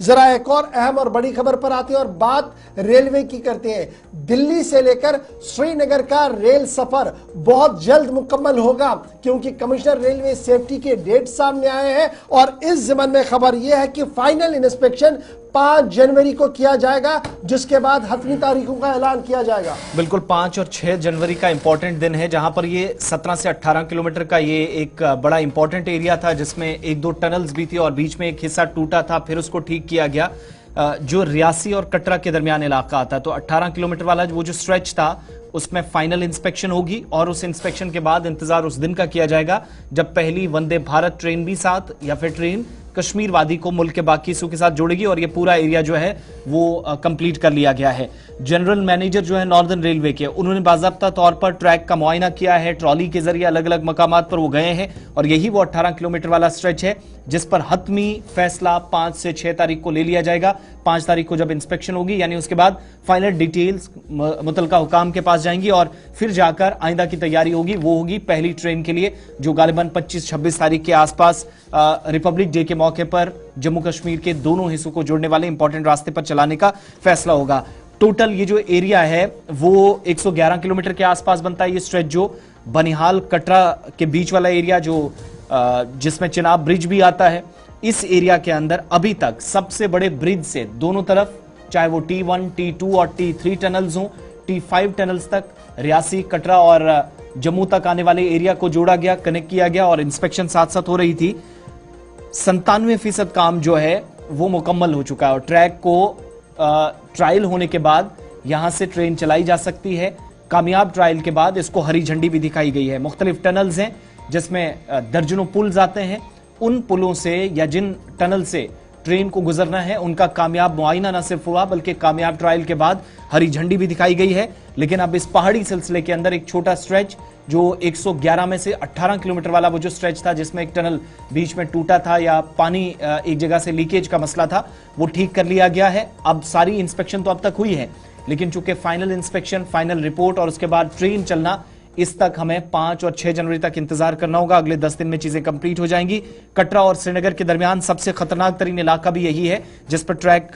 जरा एक और अहम और बड़ी खबर पर आते हैं और बात रेलवे की करते हैं। दिल्ली से लेकर श्रीनगर का रेल सफर बहुत जल्द मुकम्मल होगा, क्योंकि कमिश्नर रेलवे सेफ्टी के डेट सामने आए हैं और इस ज़मन में खबर यह है कि फाइनल इंस्पेक्शन 5 जनवरी को किया जाएगा, जिसके बाद हतमी तारीखों का ऐलान किया जाएगा। बिल्कुल 5 और 6 जनवरी का इंपॉर्टेंट दिन है, जहां पर ये 17 से 18 किलोमीटर का ये एक बड़ा इंपॉर्टेंट एरिया था, जिसमें 1-2 टनल्स भी थी और बीच में एक हिस्सा टूटा था, फिर उसको ठीक किया गया। जो रियासी और कटरा के दरमियान इलाका आता है, तो 18 किलोमीटर वाला वो जो स्ट्रेच था उसमें फाइनल इंस्पेक्शन होगी और उस इंस्पेक्शन के बाद इंतजार उस दिन का किया जाएगा जब पहली वंदे भारत ट्रेन भी साथ या फिर ट्रेन कश्मीर वादी को मुल्क के बाकी हिस्सों के साथ जोड़ेगी और ये पूरा एरिया जो है वो कंप्लीट कर लिया गया है। जनरल मैनेजर जो है नॉर्दर्न रेलवे के, उन्होंने बाज़ाब्ता तौर पर ट्रैक का मुआयना किया है, ट्रॉली के जरिए अलग अलग मकामात पर वो गए हैं और यही वो 18 किलोमीटर वाला स्ट्रेच है जिस पर हतमी फैसला 5 से 6 तारीख को ले लिया जाएगा। 5 तारीख को जब इंस्पेक्शन होगी, यानी उसके बाद फाइनल डिटेल्स मुतलका हुकाम के पास जाएंगी और फिर जाकर आइंदा की तैयारी होगी, वो होगी पहली ट्रेन के लिए जो गालिबन 25-26 तारीख के आसपास रिपब्लिक डे के मौके पर जम्मू कश्मीर के दोनों हिस्सों को जोड़ने वाले इंपॉर्टेंट रास्ते पर चलाने का फैसला होगा। टोटल ये जो एरिया है वो 111 किलोमीटर के आसपास बनता है। ये स्ट्रेच जो बनिहाल कटरा के बीच वाला एरिया जो जिसमें चिनाब ब्रिज भी आता है, इस एरिया के अंदर अभी तक सबसे बड़े ब्रिज से दोनों तरफ, चाहे वो T1, T2 और T3 टनल्स हों, T5 टनल्स तक रियासी, कटरा और जम्मू तक आने वाले एरिया को जोड़ा गया, कनेक्ट किया गया और इंस्पेक्शन साथ साथ हो रही थी। 97% काम जो है वो मुकम्मल हो चुका है और ट्रैक को ट्रायल होने के बाद यहां से ट्रेन चलाई जा सकती है। कामयाब ट्रायल के बाद इसको हरी झंडी भी दिखाई गई है। मुख्तलिफ टनल्स हैं जिसमें दर्जनों पुल्स आते हैं, उन पुलों से या जिन टनल से ट्रेन को गुजरना है उनका कामयाब मुआयना न सिर्फ हुआ बल्कि कामयाब ट्रायल के बाद हरी झंडी भी दिखाई गई है। लेकिन अब इस पहाड़ी सिलसिले के अंदर एक छोटा स्ट्रेच जो 111 में से 18 किलोमीटर वाला वो जो स्ट्रेच था जिसमें एक टनल बीच में टूटा था या पानी एक जगह से लीकेज का मसला था, वो ठीक कर लिया गया है। अब सारी इंस्पेक्शन तो अब तक हुई है, लेकिन चूंकि फाइनल इंस्पेक्शन, फाइनल रिपोर्ट और उसके बाद ट्रेन चलना, इस तक हमें 5 और 6 जनवरी तक इंतजार करना होगा। अगले 10 दिन में चीजें कंप्लीट हो जाएंगी। कटरा और श्रीनगर के दरमियान सबसे खतरनाक तरीन इलाका भी यही है जिस पर ट्रैक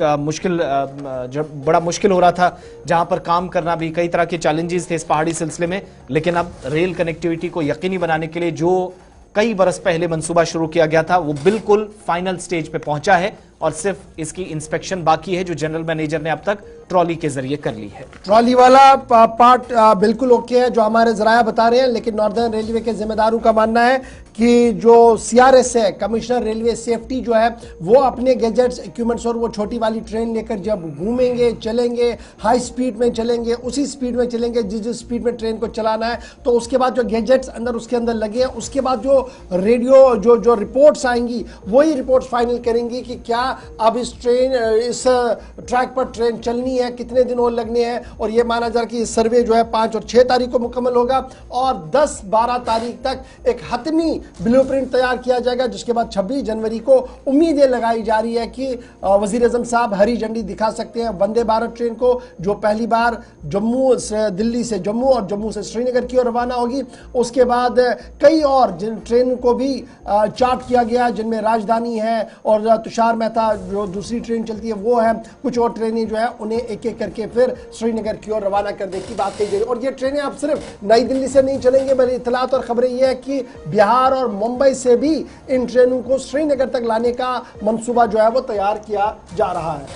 बड़ा मुश्किल हो रहा था, जहां पर काम करना भी कई तरह के चैलेंजेस थे इस पहाड़ी सिलसिले में। लेकिन अब रेल कनेक्टिविटी को यकीनी बनाने के लिए जो कई बरस पहले मंसूबा शुरू किया गया था वो बिल्कुल फाइनल स्टेज पे पहुंचा है और सिर्फ इसकी इंस्पेक्शन बाकी है जो जनरल मैनेजर ने अब तक ट्रॉली के जरिए कर ली है। ट्रॉली वाला पार्ट बिल्कुल ओके है जो हमारे जराया बता रहे हैं, लेकिन नॉर्दर्न रेलवे के जिम्मेदारों का मानना है कि जो CRS है, कमिश्नर रेलवे सेफ्टी जो है, वो अपने गैजेट्स, इक्विपमेंट्स और वो छोटी वाली ट्रेन लेकर जब घूमेंगे, चलेंगे, हाई स्पीड में चलेंगे, उसी स्पीड में चलेंगे जिस स्पीड में ट्रेन को चलाना है, तो उसके बाद जो गैजेट्स उसके अंदर लगे हैं, उसके बाद जो रेडियो जो रिपोर्ट्स आएंगी वही रिपोर्ट्स फाइनल करेंगी कि क्या अब इस ट्रैक पर ट्रेन चलनी है, कितने दिन और लगने हैं। और ये माना जा रहा है कि सर्वे जो है 5 और 6 तारीख को मुकम्मल होगा और 10-12 तारीख तक एक हतमी ब्लूप्रिंट तैयार किया जाएगा, जिसके बाद 26 जनवरी को उम्मीदें लगाई जा रही है कि वजीर आज़म साहब हरी झंडी दिखा सकते हैं वंदे भारत ट्रेन को, जो पहली बार दिल्ली से जम्मू और जम्मू से श्रीनगर की ओर रवाना होगी। उसके बाद कई और जिन ट्रेन को भी चार्ट किया गया जिनमें राजधानी है और तुषार मेहता जो दूसरी ट्रेन चलती है वो है, कुछ और ट्रेनें जो है उन्हें एक एक करके फिर श्रीनगर की ओर रवाना करने की बात कही जा रही है। और ये ट्रेनें अब सिर्फ नई दिल्ली से नहीं चलेंगे, बल्कि इतलात और खबरें ये है कि बिहार और मुंबई से भी इन ट्रेनों को श्रीनगर तक लाने का मंसूबा जो है वो तैयार किया जा रहा है।